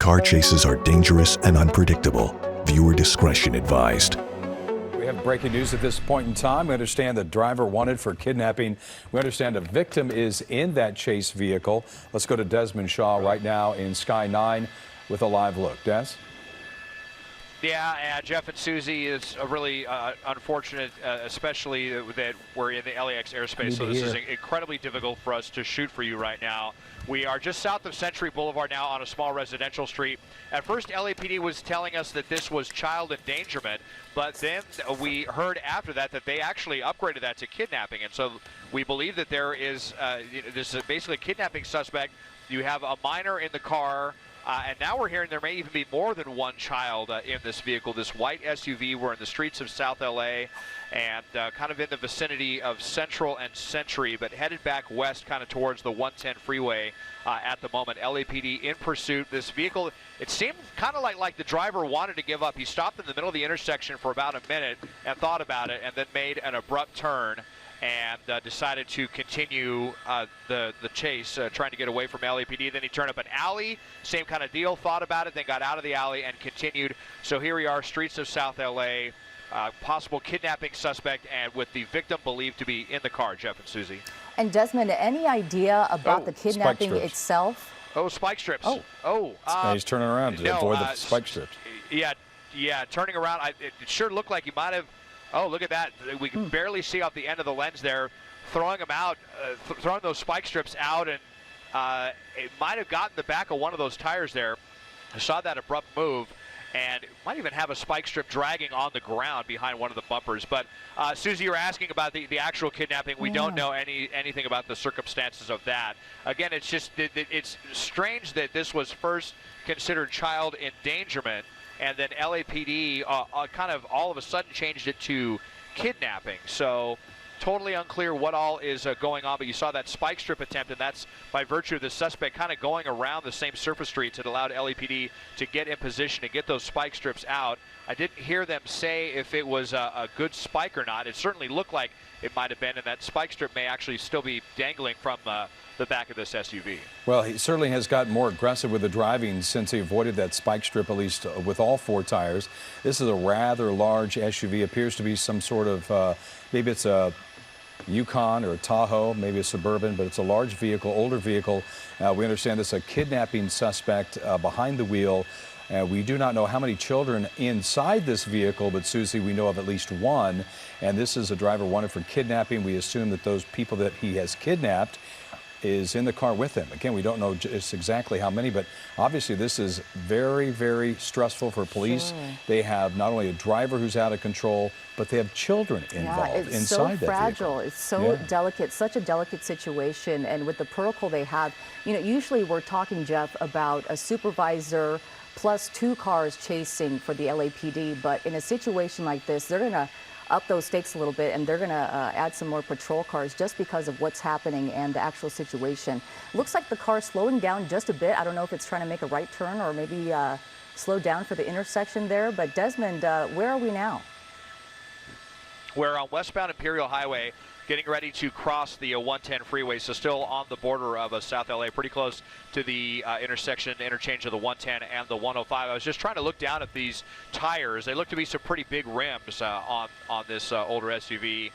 Car chases are dangerous and unpredictable. Viewer discretion advised. We have breaking news at this point in time. We understand the driver wanted for kidnapping. We understand a victim is in that chase vehicle. Let's go to Desmond Shaw right now in Sky 9 with a live look. Des? Yeah, Jeff and Susie, is a really unfortunate, especially that we're in the LAX airspace, so this is incredibly difficult for us to shoot for you right now. We are just south of Century Boulevard now on a small residential street. At first, LAPD was telling us that this was child endangerment, but then we heard after that that they actually upgraded that to kidnapping, and so we believe that there is this is basically a kidnapping suspect. You have a minor in the car. And now we're hearing there may even be more than one child in this vehicle, this white SUV. We're in the streets of South LA and kind of in the vicinity of Central and Century, but headed back west kind of towards the 110 freeway at the moment. LAPD in pursuit. This vehicle, it seemed kind of like the driver wanted to give up. He stopped in the middle of the intersection for about a minute and thought about it and then made an abrupt turn and decided to continue the chase, trying to get away from LAPD. Then he turned up an alley, same kind of deal, thought about it, then got out of the alley and continued. So here we are, streets of South LA, possible kidnapping suspect, and with the victim believed to be in the car. Jeff and Susie. And Desmond, any idea about the kidnapping itself? Oh, spike strips. He's turning around to avoid the spike strips. Yeah, turning around. It sure looked like he might have. Oh, look at that. We can barely see off the end of the lens there, throwing them out, throwing those spike strips out, and it might have gotten the back of one of those tires there. I saw that abrupt move, and it might even have a spike strip dragging on the ground behind one of the bumpers. But Susie, you're asking about the actual kidnapping. We don't know anything about the circumstances of that. Again, it's just it's strange that this was first considered child endangerment, and then LAPD kind of all of a sudden changed it to kidnapping. So totally unclear what all is going on, but you saw that spike strip attempt, and that's by virtue of the suspect kind of going around the same surface streets. It allowed LAPD to get in position and get those spike strips out. I didn't hear them say if it was a good spike or not. It certainly looked like it might have been, and that spike strip may actually still be dangling from the back of this SUV. Well, he certainly has gotten more aggressive with the driving since he avoided that spike strip, at least with all four tires. This is a rather large SUV. Appears to be some sort of, maybe it's a Yukon or a Tahoe, maybe a Suburban, but it's a large vehicle, older vehicle. We understand this is a kidnapping suspect behind the wheel. We do not know how many children inside this vehicle, but Susie, we know of at least one. And this is a driver wanted for kidnapping. We assume that those people that he has kidnapped is in the car with him. Again, we don't know just exactly how many, but obviously this is very, very stressful for police. Sure. They have not only a driver who's out of control, but they have children involved inside that vehicle. It's so fragile. It's so delicate, such a delicate situation. And with the protocol they have, you know, usually we're talking, Jeff, about a supervisor plus two cars chasing for the LAPD. But in a situation like this, they're going to up those stakes a little bit, and they're going to add some more patrol cars just because of what's happening and the actual situation. Looks like the car's slowing down just a bit. I don't know if it's trying to make a right turn or maybe slow down for the intersection there. But Desmond, where are we now? We're on westbound Imperial Highway, getting ready to cross the 110 freeway, so still on the border of South LA, pretty close to the interchange of the 110 and the 105. I was just trying to look down at these tires. They look to be some pretty big rims on this older SUV,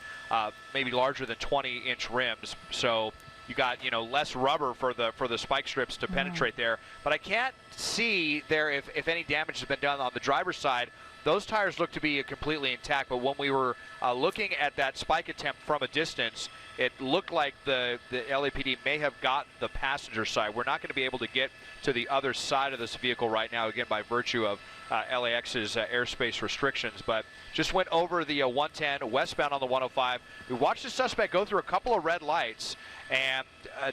maybe larger than 20-inch rims. So you got, you know, less rubber for the spike strips to penetrate there. But I can't see there if any damage has been done on the driver's side. Those tires look to be completely intact, but when we were looking at that spike attempt from a distance, it looked like the LAPD may have gotten the passenger side. We're not going to be able to get to the other side of this vehicle right now, again, by virtue of LAX's airspace restrictions, but just went over the 110, westbound on the 105. We watched the suspect go through a couple of red lights and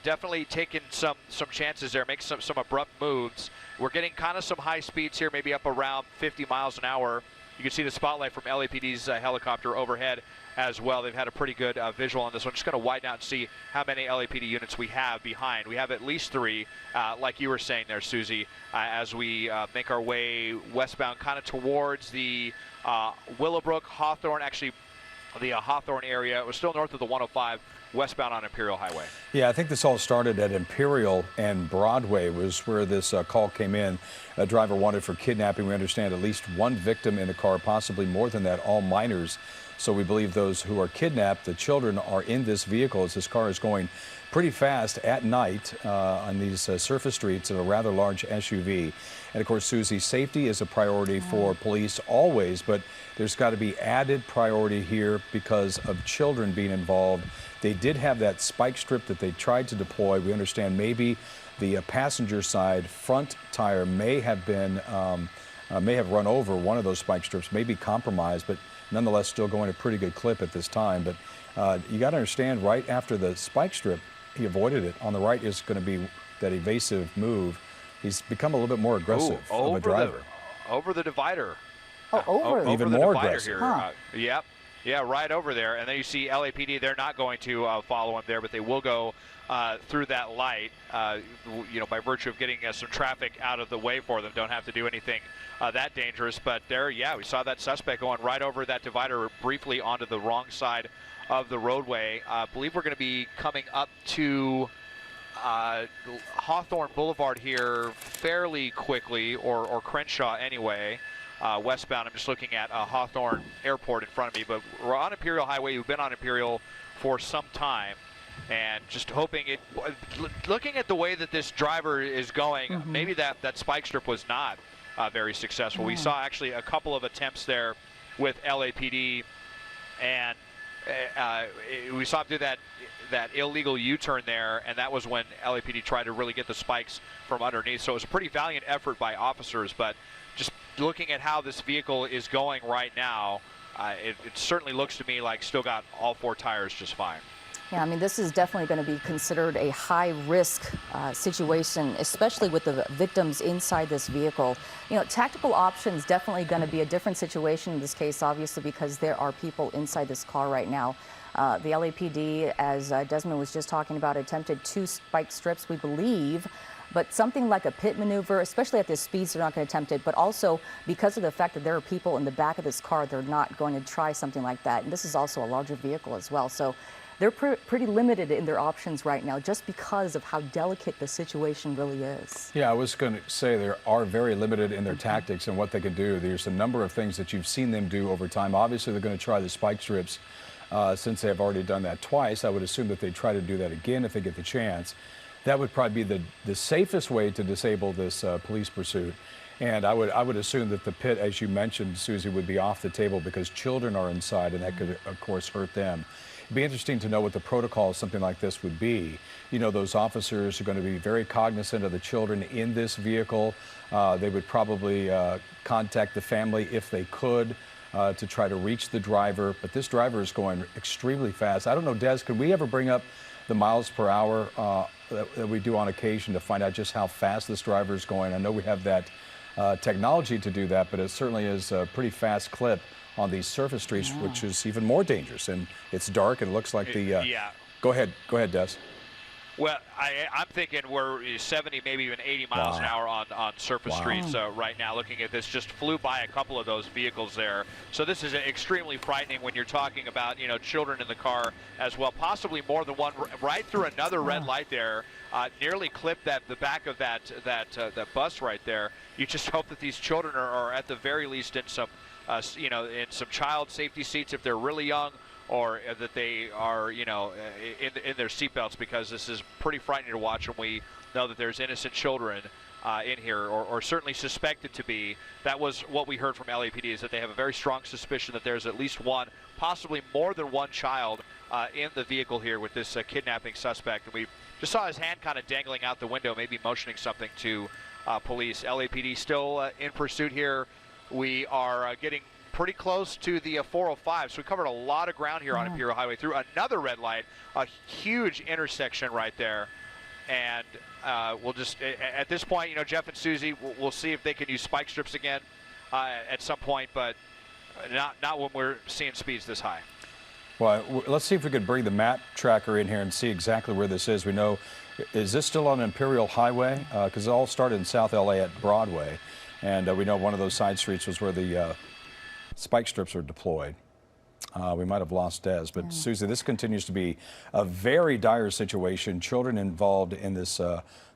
definitely taking some chances there, make some abrupt moves. We're getting kind of some high speeds here, maybe up around 50 miles an hour. You can see the spotlight from LAPD's helicopter overhead as well. They've had a pretty good visual on this one. Just going to widen out and see how many LAPD units we have behind. We have at least three, like you were saying there, Susie, as we make our way westbound kind of towards the Willowbrook, Hawthorne, actually the Hawthorne area. We're still north of the 105. westbound on Imperial Highway. Yeah, I think this all started at Imperial and Broadway was where this call came in. A driver wanted for kidnapping. We understand at least one victim in the car, possibly more than that, all minors. So we believe those who are kidnapped, the children, are in this vehicle as this car is going pretty fast at night on these surface streets in a rather large SUV. And of course, Susie, safety is a priority for police always, but there's got to be added priority here because of children being involved. They did have that spike strip that they tried to deploy. We understand maybe the passenger side front tire may have been may have run over one of those spike strips, may be compromised, but nonetheless still going a pretty good clip at this time. But you got to understand, right after the spike strip, he avoided it. On the right is going to be that evasive move. He's become a little bit more aggressive of a driver. Over the divider. Oh, even more aggressive. Here. Yeah, right over there. And then you see LAPD. They're not going to follow him there, but they will go through that light. By virtue of getting some traffic out of the way for them, don't have to do anything that dangerous. But there, yeah, we saw that suspect going right over that divider briefly onto the wrong side of the roadway. I believe we're going to be coming up to Hawthorne Boulevard here fairly quickly, or Crenshaw anyway. Westbound, I'm just looking at Hawthorne Airport in front of me, but we're on Imperial Highway. We've been on Imperial for some time, and just hoping it. Looking at the way that this driver is going, maybe that spike strip was not very successful. We saw actually a couple of attempts there with LAPD, and we saw him do that illegal U-turn there, and that was when LAPD tried to really get the spikes from underneath. So it was a pretty valiant effort by officers, but just looking at how this vehicle is going right now, it certainly looks to me like still got all four tires just fine. Yeah, I mean, this is definitely going to be considered a high-risk situation, especially with the victims inside this vehicle. You know, tactical options definitely going to be a different situation in this case, obviously, because there are people inside this car right now. The LAPD, as Desmond was just talking about, attempted 2 spike strips, we believe. But something like a pit maneuver, especially at this speeds, they're not going to attempt it. But also because of the fact that there are people in the back of this car, they're not going to try something like that. And this is also a larger vehicle as well. So they're pretty limited in their options right now just because of how delicate the situation really is. Yeah, I was going to say they are very limited in their tactics and what they can do. There's a number of things that you've seen them do over time. Obviously, they're going to try the spike strips since they have already done that twice. I would assume that they'd try to do that again if they get the chance. That would probably be the safest way to disable this police pursuit. And I would assume that the pit, as you mentioned, Susie, would be off the table because children are inside, and that could, of course, hurt them. It'd be interesting to know what the protocol of something like this would be. You know, those officers are going to be very cognizant of the children in this vehicle. They would probably contact the family if they could to try to reach the driver. But this driver is going extremely fast. I don't know, Des, could we ever bring up the miles per hour that we do on occasion to find out just how fast this driver is going? I know we have that technology to do that, but it certainly is a pretty fast clip on these surface streets, which is even more dangerous. And it's dark and it looks like the... yeah. Go ahead, Des. Well, I'm thinking we're 70, maybe even 80 miles an hour on surface streets right now. Looking at this, just flew by a couple of those vehicles there. So this is extremely frightening when you're talking about, you know, children in the car as well, possibly more than one. Right through another red light there, nearly clipped the back of that bus right there. You just hope that these children are at the very least in some, in some child safety seats if they're really young, or that they are, in their seatbelts, because this is pretty frightening to watch when we know that there's innocent children in here, or certainly suspected to be. That was what we heard from LAPD, is that they have a very strong suspicion that there's at least one, possibly more than one child in the vehicle here with this kidnapping suspect. And we just saw his hand kind of dangling out the window, maybe motioning something to police. LAPD still in pursuit here. We are getting pretty close to the 405, so we covered a lot of ground here on Imperial Highway through another red light, a huge intersection right there. And we'll just, at this point, Jeff and Susie, we'll see if they can use spike strips again at some point, but not when we're seeing speeds this high. Well, let's see if we could bring the map tracker in here and see exactly where this is. We know, is this still on Imperial Highway? Because it all started in South LA at Broadway, and we know one of those side streets was where the spike strips are deployed. We might have lost Des, but Susie, this continues to be a very dire situation. Children involved in this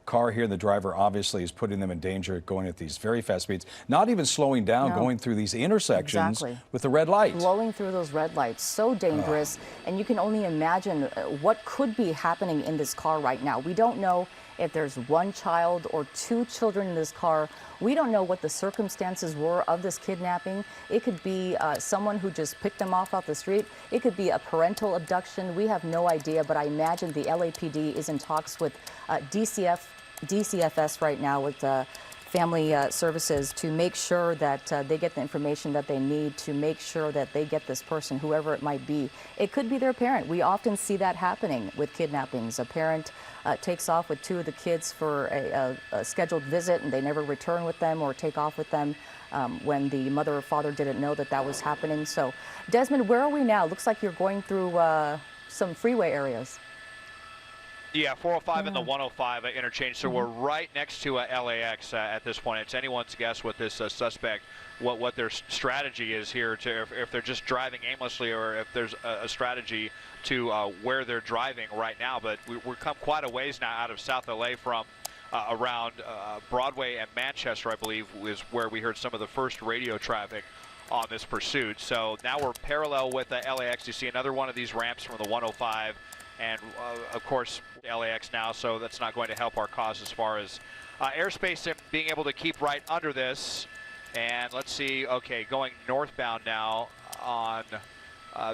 car here, the driver obviously is putting them in danger, going at these very fast speeds, not even slowing down, going through these intersections with the red light. Blowing through those red lights, so dangerous. And you can only imagine what could be happening in this car right now. We don't know if there's one child or two children in this car. We don't know what the circumstances were of this kidnapping. It could be someone who just picked them off the street. It could be a parental abduction. We have no idea, but I imagine the LAPD is in talks with DCFS right now, with family services, to make sure that they get the information that they need to make sure that they get this person, whoever it might be. It could be their parent. We often see that happening with kidnappings. A parent takes off with two of the kids for a scheduled visit, and they never return with them or take off with them when the mother or father didn't know that that was happening. So, Desmond, where are we now? Looks like you're going through some freeway areas. Yeah, 405 and the 105 interchange. So we're right next to LAX at this point. It's anyone's guess what this suspect, what their strategy is here, to if they're just driving aimlessly or if there's a strategy to where they're driving right now. But we've come quite a ways now out of South LA from around Broadway and Manchester, I believe, is where we heard some of the first radio traffic on this pursuit. So now we're parallel with LAX. You see another one of these ramps from the 105. And of course, LAX now, so that's not going to help our cause as far as airspace and being able to keep right under this. And let's see, okay, going northbound now on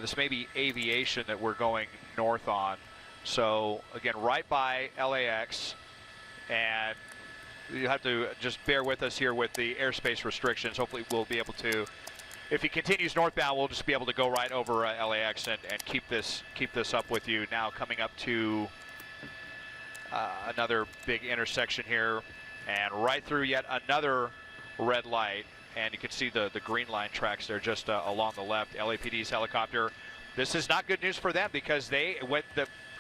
this may be Aviation that we're going north on. So again, right by LAX, and you have to just bear with us here with the airspace restrictions. Hopefully we'll be able to, if he continues northbound, we'll just be able to go right over LAX and keep this up with you. Now coming up to another big intersection here, and right through yet another red light, and you can see the green line tracks there just along the left. LAPD's helicopter. This is not good news for them, because they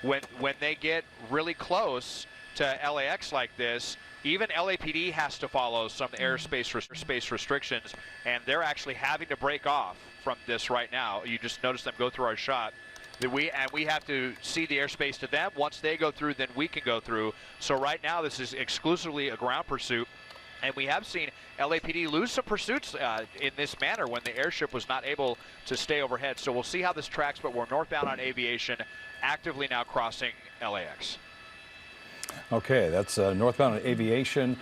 when they get really close to LAX like this, even LAPD has to follow some airspace restrictions, and they're actually having to break off from this right now. You just notice them go through our shot. We have to see the airspace to them. Once they go through, then we can go through. So right now, this is exclusively a ground pursuit, and we have seen LAPD lose some pursuits in this manner when the airship was not able to stay overhead. So we'll see how this tracks, but we're northbound on Aviation, actively now crossing LAX. Okay, that's northbound Aviation,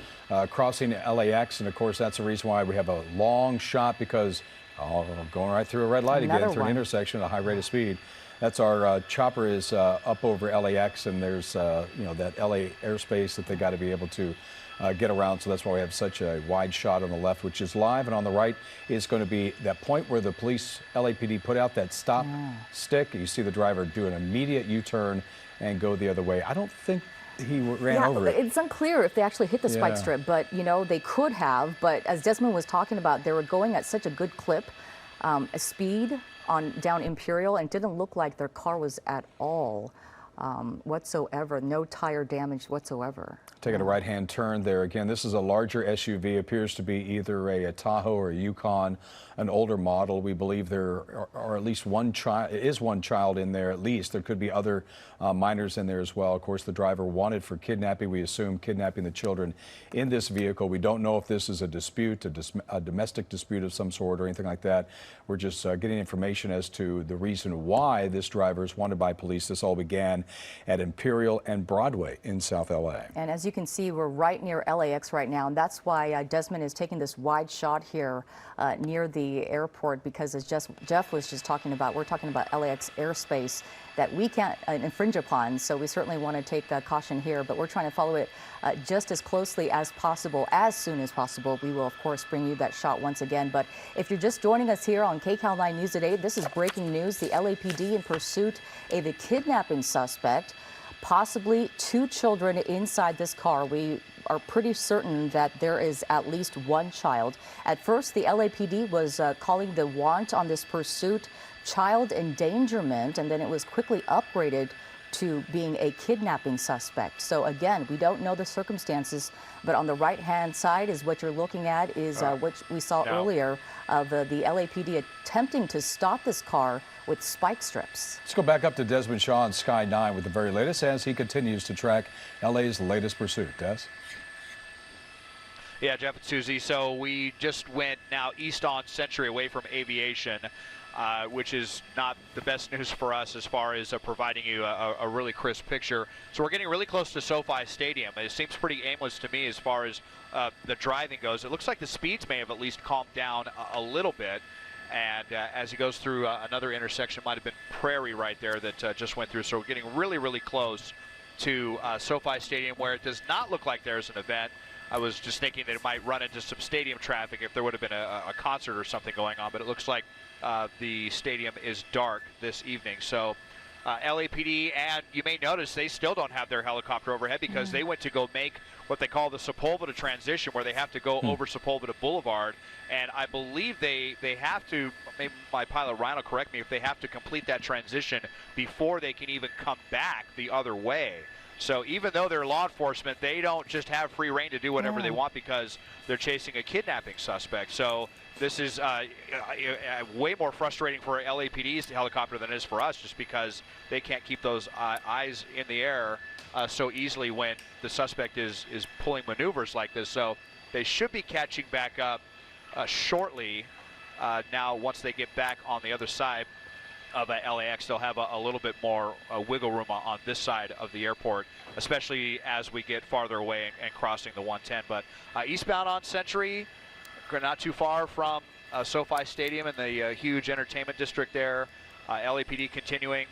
crossing LAX, and of course that's the reason why we have a long shot, because going right through a red light again through an intersection at a high rate of speed. That's our chopper is up over LAX, and there's that LA airspace that they got to be able to get around. So that's why we have such a wide shot on the left, which is live, and on the right is going to be that point where the police LAPD put out that stop stick. You see the driver do an immediate U-turn and go the other way. I don't think he ran over it. It's unclear if they actually hit the spike strip, but they could have. But as Desmond was talking about, they were going at such a good clip, a speed down Imperial, and it didn't look like their car was at all whatsoever. No tire damage whatsoever. Taking a right-hand turn there again. This is a larger SUV. Appears to be either a Tahoe or a Yukon, an older model. We believe there are at least one child in there. At least there could be other minors in there as well. Of course, the driver wanted for kidnapping. We assume kidnapping the children in this vehicle. We don't know if this is a dispute, a domestic dispute of some sort or anything like that. We're just getting information as to the reason why this driver is wanted by police. This all began at Imperial and Broadway in South LA. And as you can see, we're right near LAX right now, and that's why Desmond is taking this wide shot here near the airport, because as Jeff was just talking about, we're talking about LAX airspace that we can't infringe upon, so we certainly want to take caution here, but we're trying to follow it just as closely as possible. As soon as possible, we will, of course, bring you that shot once again. But if you're just joining us here on KCAL 9 News at 8, this is breaking news. The LAPD in pursuit of a kidnapping suspect, possibly two children inside this car. We are pretty certain that there is at least one child. At first, the LAPD was calling the want on this pursuit child endangerment, and then it was quickly upgraded to being a kidnapping suspect. So again, we don't know the circumstances, but on the right-hand side is what you're looking at is what we saw earlier of the LAPD attempting to stop this car with spike strips. Let's go back up to Desmond Shaw on Sky 9 with the very latest as he continues to track LA's latest pursuit. Des? Yeah, Jeff and Susie. So we just went now east on Century away from Aviation, which is not the best news for us as far as providing you a really crisp picture. So we're getting really close to SoFi Stadium. It seems pretty aimless to me as far as the driving goes. It looks like the speeds may have at least calmed down a little bit. And as he goes through another intersection, might have been Prairie right there that just went through. So we're getting really, really close to SoFi Stadium, where it does not look like there's an event. I was just thinking that it might run into some stadium traffic if there would have been a concert or something going on, but it looks like the stadium is dark this evening. So LAPD, and you may notice they still don't have their helicopter overhead because they went to go make what they call the Sepulveda transition, where they have to go over Sepulveda Boulevard. And I believe they have to, maybe my pilot Ryan will correct me, if they have to complete that transition before they can even come back the other way. So even though they're law enforcement, they don't just have free reign to do whatever they want because they're chasing a kidnapping suspect. So this is way more frustrating for LAPD's helicopter than it is for us, just because they can't keep those eyes in the air so easily when the suspect is pulling maneuvers like this. So they should be catching back up shortly. Now, once they get back on the other side of LAX, they'll have a little bit more wiggle room on this side of the airport, especially as we get farther away and crossing the 110. But eastbound on Century, not too far from SoFi Stadium and the huge entertainment district there. LAPD continuing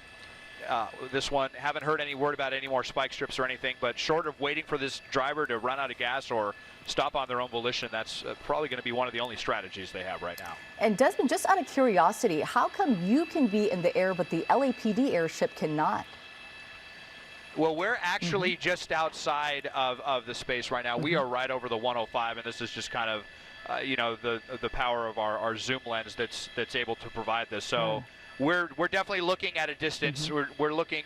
this one. Haven't heard any word about any more spike strips or anything, but short of waiting for this driver to run out of gas or stop on their own volition, that's probably going to be one of the only strategies they have right now. And Desmond, just out of curiosity, how come you can be in the air but the LAPD airship cannot? Well, we're actually just outside of the space right now. We are right over the 105, and this is just kind of you know, the power of our zoom lens that's able to provide this. So we're definitely looking at a distance. We're looking.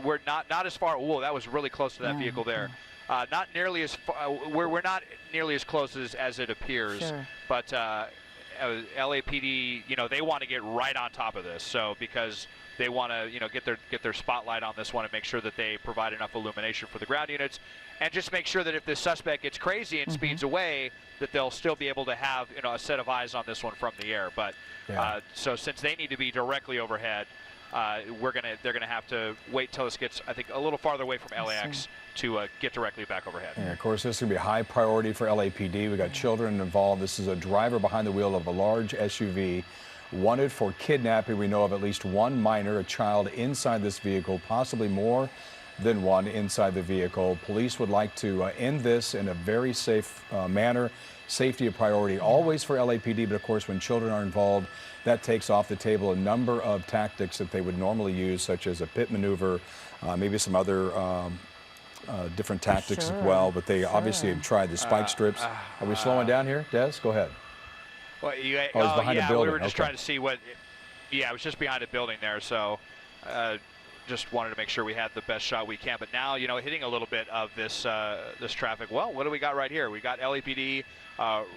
We're not as far. Whoa, that was really close to that vehicle there. Not nearly as far. We're not nearly as close as it appears. But LAPD, you know, they want to get right on top of this. So because they want to, you know, get their spotlight on this one and make sure that they provide enough illumination for the ground units, and just make sure that if this suspect gets crazy and speeds away, that they'll still be able to have, you know, a set of eyes on this one from the air. But so since they need to be directly overhead, they're gonna have to wait till this gets, I think, a little farther away from LAX to get directly back overhead. Yeah, of course, this is going to be a high priority for LAPD. We got children involved. This is a driver behind the wheel of a large SUV wanted for kidnapping. We know of at least one minor, a child inside this vehicle, possibly more than one inside the vehicle. Police would like to end this in a very safe manner. Safety a priority always for LAPD, but of course when children are involved, that takes off the table a number of tactics that they would normally use, such as a pit maneuver, maybe some other different tactics as well, but they obviously have tried the spike strips. Are we slowing down here, Des? Go ahead. Well, it's behind a building. We were just trying to see what. Yeah, it was just behind a building there, so just wanted to make sure we had the best shot we can. But now, you know, hitting a little bit of this this traffic. Well, what do we got right here? We got LAPD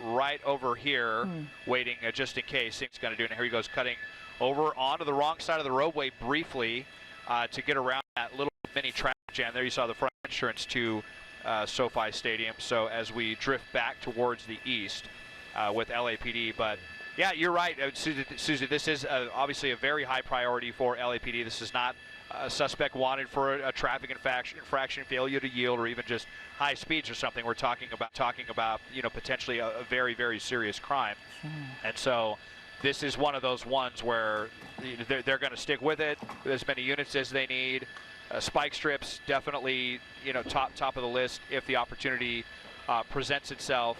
right over here, waiting just in case things going to do. And here he goes, cutting over onto the wrong side of the roadway briefly to get around that little mini traffic jam. There you saw the front entrance to SoFi Stadium. So as we drift back towards the east with LAPD, but yeah, you're right, Susie. This is obviously a very high priority for LAPD. This is not a suspect wanted for a traffic infraction, failure to yield, or even just high speeds or something. We're talking about you know, potentially a very, very serious crime. And so this is one of those ones where they're going to stick with it with as many units as they need. Spike strips definitely, you know, top of the list if the opportunity presents itself.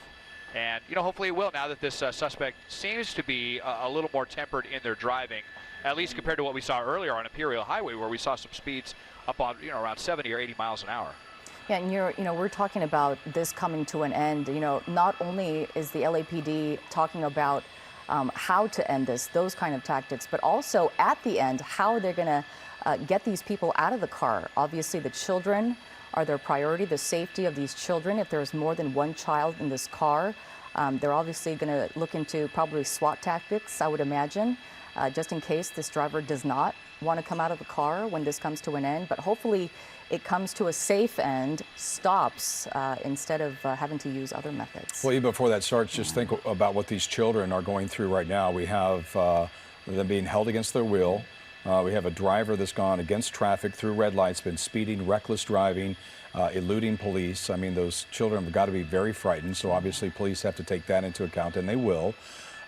And, you know, hopefully it will, now that this suspect seems to be a little more tempered in their driving, at least compared to what we saw earlier on Imperial Highway, where we saw some speeds up on, you know, around 70 or 80 miles an hour. Yeah, and you know, we're talking about this coming to an end. You know, not only is the LAPD talking about how to end this, those kind of tactics, but also at the end, how they're going to get these people out of the car. Obviously, the children are their priority, the safety of these children. If there's more than one child in this car, they're obviously going to look into probably SWAT tactics, I would imagine, just in case this driver does not want to come out of the car when this comes to an end. But hopefully it comes to a safe end, stops, instead of having to use other methods. Well, even before that starts, just think about what these children are going through right now. We have them being held against their will. We have a driver that's gone against traffic through red lights, been speeding, reckless driving, eluding police. I mean, those children have got to be very frightened, so obviously police have to take that into account, and they will.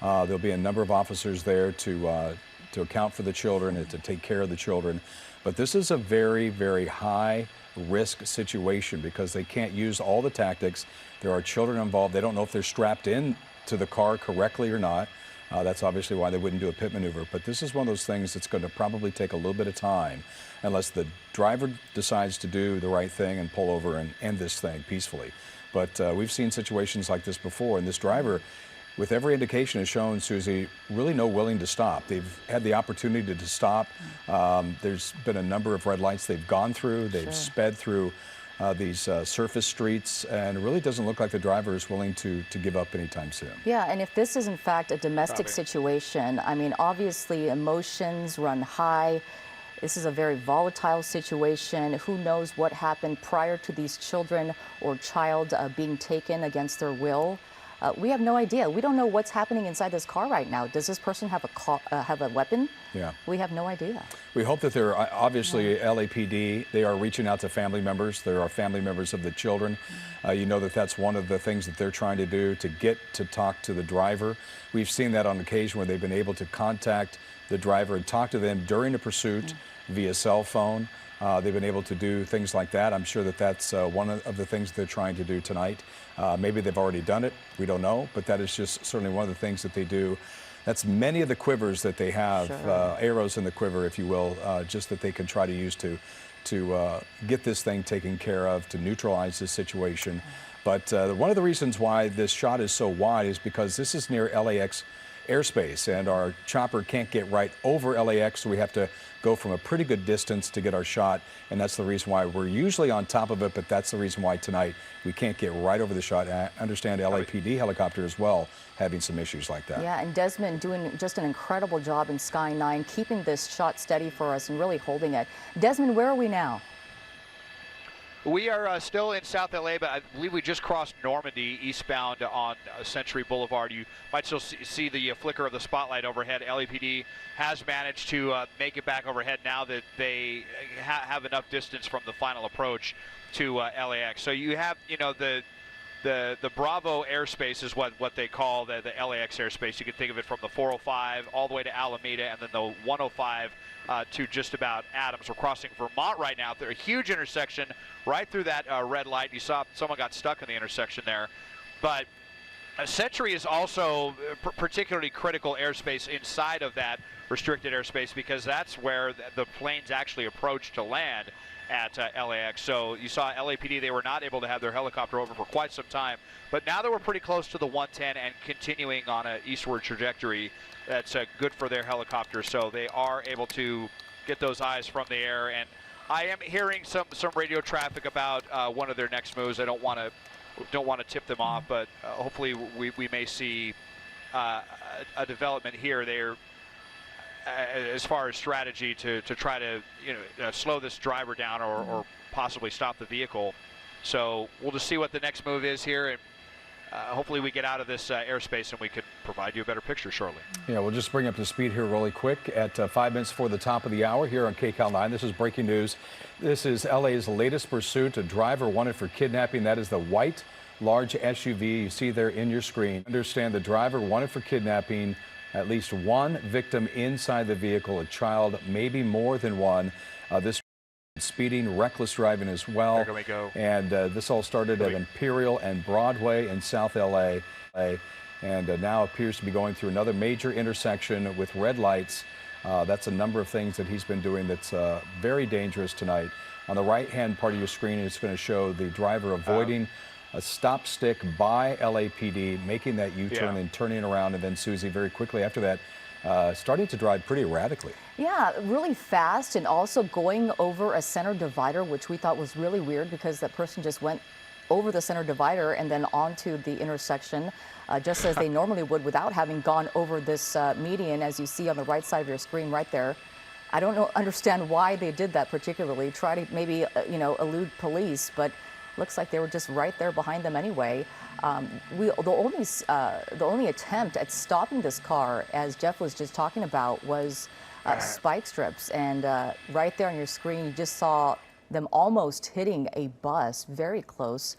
There'll be a number of officers there to account for the children and to take care of the children. But this is a very, very high risk situation because they can't use all the tactics. There are children involved. They don't know if they're strapped in to the car correctly or not. That's obviously why they wouldn't do a pit maneuver. But this is one of those things that's going to probably take a little bit of time unless the driver decides to do the right thing and pull over and end this thing peacefully. But we've seen situations like this before, and this driver, with every indication, has shown, Susie, really no willing to stop. They've had the opportunity to stop. There's been a number of red lights they've gone through. They've sped through these surface streets, and it really doesn't look like the driver is willing to give up anytime soon. Yeah, and if this is in fact a domestic situation, I mean, obviously emotions run high. This is a very volatile situation. Who knows what happened prior to these children or child being taken against their will? We have no idea. We don't know what's happening inside this car right now. Does this person have a weapon? Yeah. We have no idea. We hope that they're obviously LAPD. They are reaching out to family members. There are family members of the children. You know that that's one of the things that they're trying to do, to get to talk to the driver. We've seen that on occasion where they've been able to contact the driver and talk to them during the pursuit via cell phone. They've been able to do things like that. I'm sure that that's one of the things they're trying to do tonight. Maybe they've already done it. We don't know. But that is just certainly one of the things that they do. That's many of the quivers that they have, arrows in the quiver, if you will, just that they can try to use to get this thing taken care of, to neutralize this situation. But one of the reasons why this shot is so wide is because this is near LAX airspace, and our chopper can't get right over LAX, so we have to go from a pretty good distance to get our shot, and that's the reason why we're usually on top of it, but that's the reason why tonight we can't get right over the shot. And I understand LAPD helicopter as well having some issues like that. Yeah, and Desmond doing just an incredible job in Sky 9, keeping this shot steady for us and really holding it. Desmond, where are we now? We are still in South LA, but I believe we just crossed Normandy eastbound on Century Boulevard. You might still see the flicker of the spotlight overhead. LAPD has managed to make it back overhead now that they have enough distance from the final approach to LAX. So you have, you know, the Bravo airspace is what they call the LAX airspace. You can think of it from the 405 all the way to Alameda, and then the 105 to just about Adams. We're crossing Vermont right now. There's a huge intersection right through that red light. You saw someone got stuck in the intersection there. But Century is also particularly critical airspace inside of that restricted airspace, because that's where the planes actually approach to land at LAX. So you saw LAPD, they were not able to have their helicopter over for quite some time. But now that we're pretty close to the 110 and continuing on an eastward trajectory, that's good for their helicopters. So they are able to get those eyes from the air. And I am hearing some radio traffic about one of their next moves. I don't want to tip them off, but hopefully we may see a development here. They're as far as strategy to try to slow this driver down or possibly stop the vehicle. So we'll just see what the next move is here, and hopefully we get out of this airspace and we can provide you a better picture shortly. Yeah, we'll just bring up to speed here really quick at 5 minutes before the top of the hour here on KCAL 9. This is breaking news. This is LA's latest pursuit. A driver wanted for kidnapping. That is the white large SUV you see there in your screen. Understand the driver wanted for kidnapping. At least one victim inside the vehicle, a child, maybe more than one. This speeding, reckless driving as well. There we go. And this all started at Imperial and Broadway in South LA. And now appears to be going through another major intersection with red lights. That's a number of things that he's been doing that's very dangerous tonight. On the right-hand part of your screen, it's going to show the driver avoiding a stop stick by LAPD, making that U-turn and turning around. And then, Susie, very quickly after that, starting to drive pretty erratically. Yeah, really fast, and also going over a center divider, which we thought was really weird because that person just went over the center divider and then onto the intersection just as they normally would without having gone over this median, as you see on the right side of your screen right there. I don't understand why they did that particularly. Try to maybe, elude police, but looks like they were just right there behind them anyway. The only attempt at stopping this car, as Jeff was just talking about, was spike strips. And right there on your screen, you just saw them almost hitting a bus very close.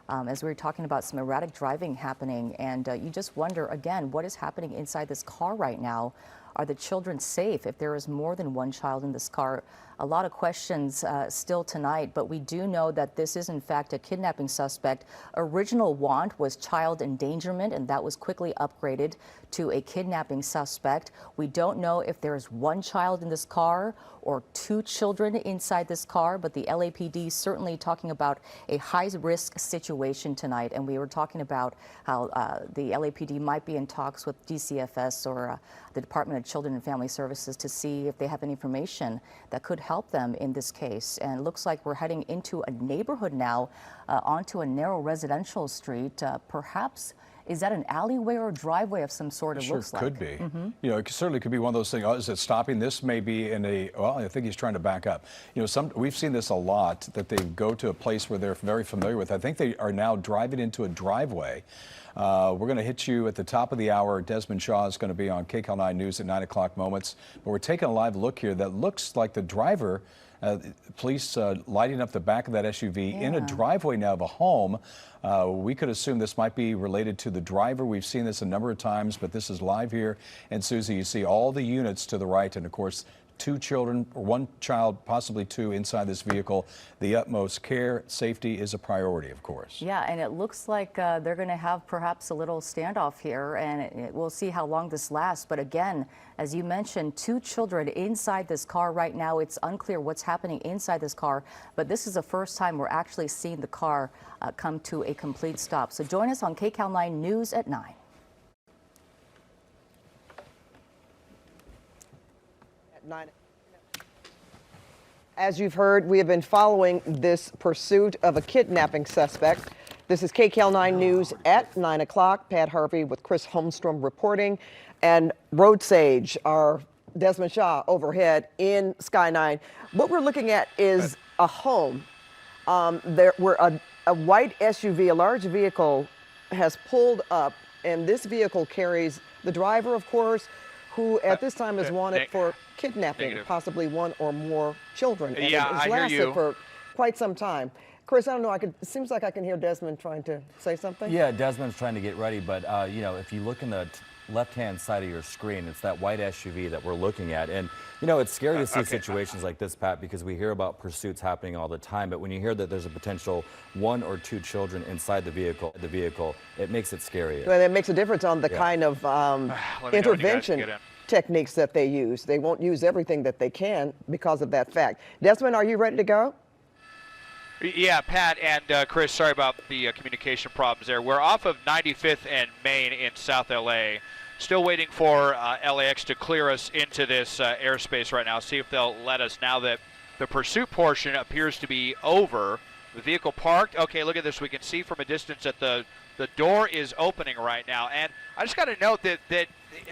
As we were talking about some erratic driving happening, and you just wonder again, what is happening inside this car right now? Are the children safe if there is more than one child in this car? A lot of questions still tonight, but we do know that this is in fact a kidnapping suspect. Original want was child endangerment, and that was quickly upgraded to a kidnapping suspect. We don't know if there is one child in this car or two children inside this car, but the LAPD certainly talking about a high-risk situation tonight. And we were talking about how the LAPD might be in talks with DCFS or the Department of Children and Family Services to see if they have any information that could help them in this case. And it looks like we're heading into a neighborhood now, onto a narrow residential street. Perhaps, is that an alleyway or a driveway of some sort? It looks like. Could be. You know, it certainly could be one of those things. Oh, is it stopping? This may be in a, well, I think he's trying to back up. You know, we've seen this a lot, that they go to a place where they're very familiar with. I think they are now driving into a driveway. We're going to hit you at the top of the hour. Desmond Shaw is going to be on KCAL 9 News at 9 o'clock moments. But we're taking a live look here that looks like the driver, police lighting up the back of that SUV in a driveway now of a home. We could assume this might be related to the driver. We've seen this a number of times, but this is live here. And Susie, you see all the units to the right, and of course, two children, or one child, possibly two, inside this vehicle. The utmost care, safety is a priority, of course. Yeah, and it looks like they're going to have perhaps a little standoff here, and we'll see how long this lasts. But again, as you mentioned, two children inside this car right now. It's unclear what's happening inside this car, but this is the first time we're actually seeing the car come to a complete stop. So join us on KCAL 9 News at 9. As you've heard, we have been following this pursuit of a kidnapping suspect. This is KCAL 9 News at 9 o'clock. Pat Harvey with Chris Holmstrom reporting. And Road Sage, our Desmond Shaw overhead in Sky 9. What we're looking at is a home. Where a white SUV, a large vehicle, has pulled up, and this vehicle carries the driver, of course, who at this time is wanted for kidnapping possibly one or more children. And yeah, it's lasted for quite some time. Chris, I don't know, it seems like I can hear Desmond trying to say something. Yeah, Desmond's trying to get ready, but you know, if you look in the left-hand side of your screen, it's that white SUV that we're looking at. And you know, it's scary to see situations like this, Pat, because we hear about pursuits happening all the time, but when you hear that there's a potential one or two children inside the vehicle, it makes it scary. Well, it makes a difference on the kind of intervention techniques that they use. They won't use everything that they can because of that fact. Desmond, are you ready to go? Yeah, Pat and Chris, sorry about the communication problems there. We're off of 95th and Main in South LA. Still waiting for LAX to clear us into this airspace right now, see if they'll let us now that the pursuit portion appears to be over. The vehicle parked. Okay, look at this. We can see from a distance that the door is opening right now. And I just got to note that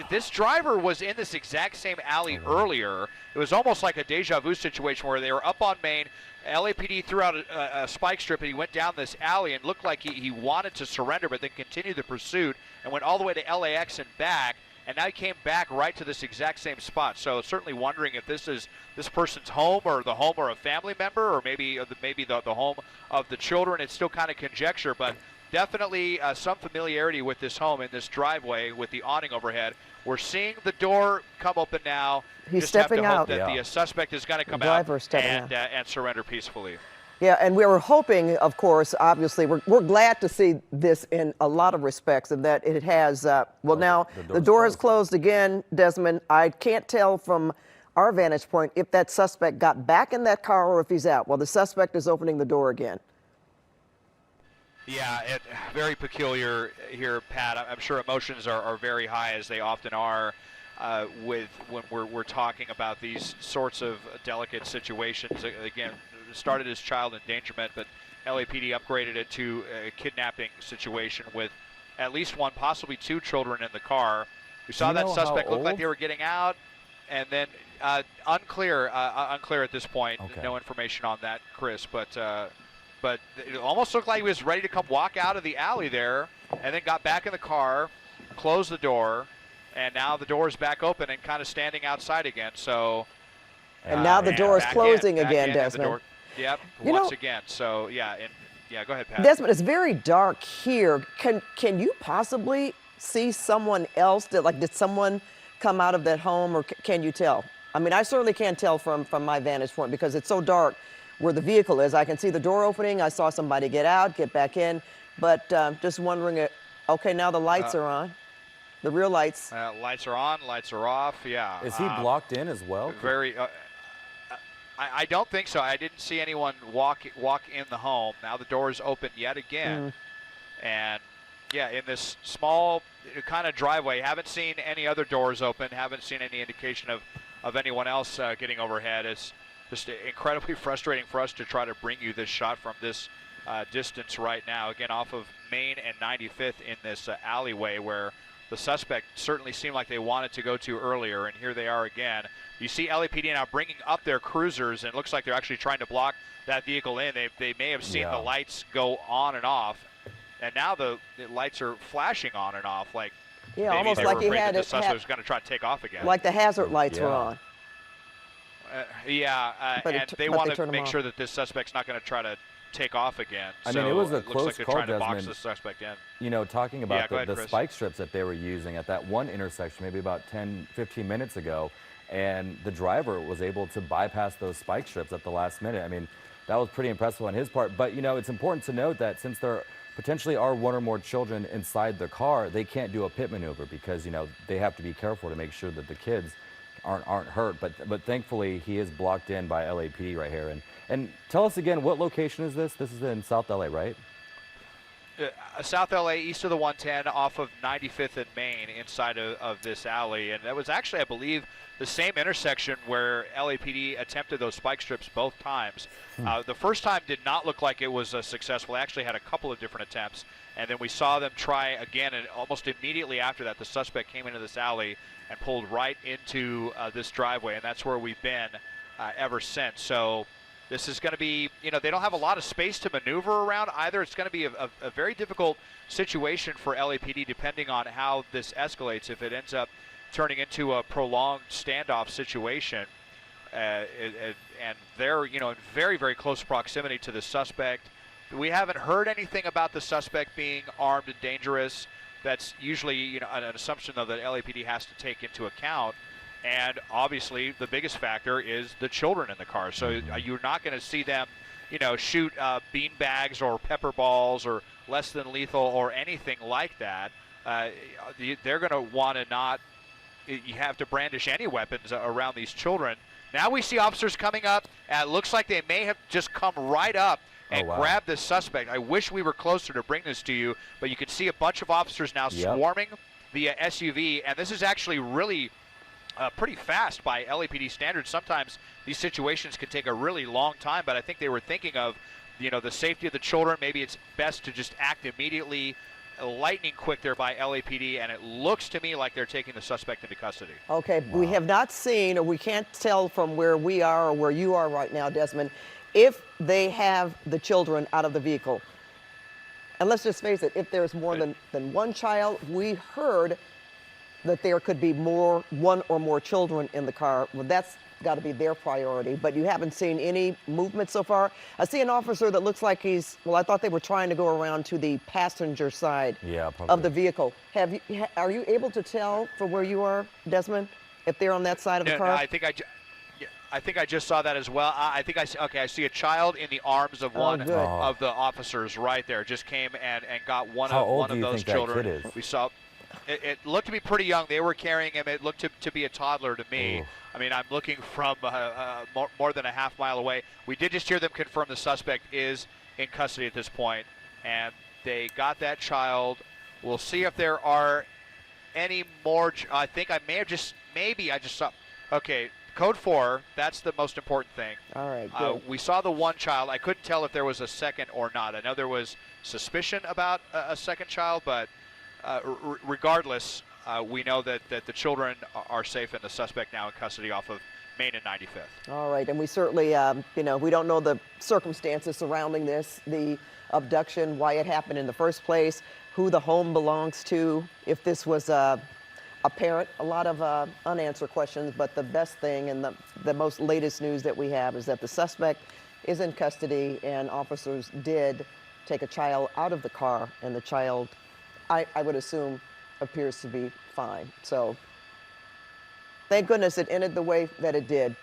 this driver was in this exact same alley earlier. It was almost like a deja vu situation where they were up on Main. LAPD threw out a spike strip, and he went down this alley and looked like he wanted to surrender, but then continued the pursuit and went all the way to LAX and back, and now he came back right to this exact same spot. So certainly wondering if this is this person's home or the home of a family member, or maybe the home of the children. It's still kind of conjecture, but definitely some familiarity with this home in this driveway with the awning overhead. We're seeing the door come open now. He's just stepping have to hope out. that the suspect is going to come out and surrender peacefully. Yeah, and we were hoping, of course, obviously, we're glad to see this in a lot of respects, and that it has, well, now the door has closed again, Desmond. I can't tell from our vantage point if that suspect got back in that car or if he's out. Well, the suspect is opening the door again. Yeah, very peculiar here, Pat. I'm sure emotions are very high, as they often are. with when we're talking about these sorts of delicate situations. Again, it started as child endangerment, but LAPD upgraded it to a kidnapping situation with at least one, possibly two children in the car. We saw that suspect look like they were getting out, and then unclear at this point. Okay. No information on that, Chris, but it almost looked like he was ready to come walk out of the alley there, and then got back in the car, closed the door, and now the door is back open and kind of standing outside again. So, and now the door is closing again, Desmond. Yep, you once know, again. So yeah, go ahead, Pat. Desmond, it's very dark here. Can you possibly see someone else? Did someone come out of that home, or can you tell? I mean, I certainly can't tell from my vantage point because it's so dark where the vehicle is. I can see the door opening. I saw somebody get out, get back in, but just wondering. Okay, now the lights are on. The real lights. Lights are on, lights are off. Yeah. Is he blocked in as well? Very. I don't think so. I didn't see anyone walk in the home. Now the door is open yet again, and yeah, in this small kind of driveway. Haven't seen any other doors open. Haven't seen any indication of anyone else getting overhead. It's just incredibly frustrating for us to try to bring you this shot from this distance right now. Again, off of Main and 95th in this alleyway where the suspect certainly seemed like they wanted to go to earlier, and here they are again. You see LAPD now bringing up their cruisers, and it looks like they're actually trying to block that vehicle in. They may have seen the lights go on and off, and now the lights are flashing on and off, like almost they like were he afraid had that the suspect was going to try to take off again. Like the hazard lights were on. And they want to make sure that this suspect's not going to try to take off again. I mean, it was a looks close like they're call, trying to Desmond. box the suspect in. You know, talking about the Chris. spike strips that they were using at that one intersection maybe about 10, 15 minutes ago, and the driver was able to bypass those spike strips at the last minute. I mean, that was pretty impressive on his part. But, you know, it's important to note that since there potentially are one or more children inside the car, they can't do a pit maneuver because, you know, they have to be careful to make sure that the kids aren't hurt. But thankfully, he is blocked in by LAPD right here. And tell us again, what location is this? This is in South LA, right? South LA, east of the 110, off of 95th and Main, inside of this alley. And that was actually, I believe, the same intersection where LAPD attempted those spike strips both times. The first time did not look like it was successful. They actually had a couple of different attempts. And then we saw them try again, and almost immediately after that, the suspect came into this alley and pulled right into this driveway. And that's where we've been ever since. So this is going to be, you know, they don't have a lot of space to maneuver around either. It's going to be a very difficult situation for LAPD depending on how this escalates. If it ends up turning into a prolonged standoff situation, and they're, you know, in very, very close proximity to the suspect. We haven't heard anything about the suspect being armed and dangerous. That's usually, you know, an assumption though that LAPD has to take into account. And obviously, the biggest factor is the children in the car. So you're not going to see them, you know, shoot bean bags or pepper balls or less than lethal or anything like that. They're going to want to not. You have to brandish any weapons around these children. Now we see officers coming up. It looks like they may have just come right up and grabbed the suspect. I wish we were closer to bring this to you, but you can see a bunch of officers now swarming the SUV, and this is actually really pretty fast by LAPD standards. Sometimes these situations can take a really long time, but I think they were thinking of, you know, the safety of the children. Maybe it's best to just act immediately, lightning quick there by LAPD, and it looks to me like they're taking the suspect into custody. Okay, we have not seen, or we can't tell from where we are or where you are right now, Desmond, if they have the children out of the vehicle. And let's just face it, if there's more than one child, we heard that there could be one or more children in the car. Well, that's got to be their priority, but you haven't seen any movement so far. I see an officer that looks like I thought they were trying to go around to the passenger side of the vehicle. Are you able to tell from where you are, Desmond, if they're on that side of the car? No, I think I just saw that as well. I see a child in the arms of one of the officers right there. Just came and got one of those children. That kid is? We saw. It looked to be pretty young. They were carrying him. It looked to be a toddler to me. Ooh. I mean, I'm looking from more than a half mile away. We did just hear them confirm the suspect is in custody at this point, and they got that child. We'll see if there are any more. I think I may have maybe I just saw. Okay, code 4. That's the most important thing. All right, good. We saw the one child. I couldn't tell if there was a second or not. I know there was suspicion about a second child, but regardless, we know that the children are safe and the suspect now in custody off of Main and 95th. All right, and we certainly, we don't know the circumstances surrounding this, the abduction, why it happened in the first place, who the home belongs to, if this was a parent, a lot of unanswered questions, but the best thing and the most latest news that we have is that the suspect is in custody and officers did take a child out of the car, and the child, I would assume, appears to be fine. So thank goodness it ended the way that it did.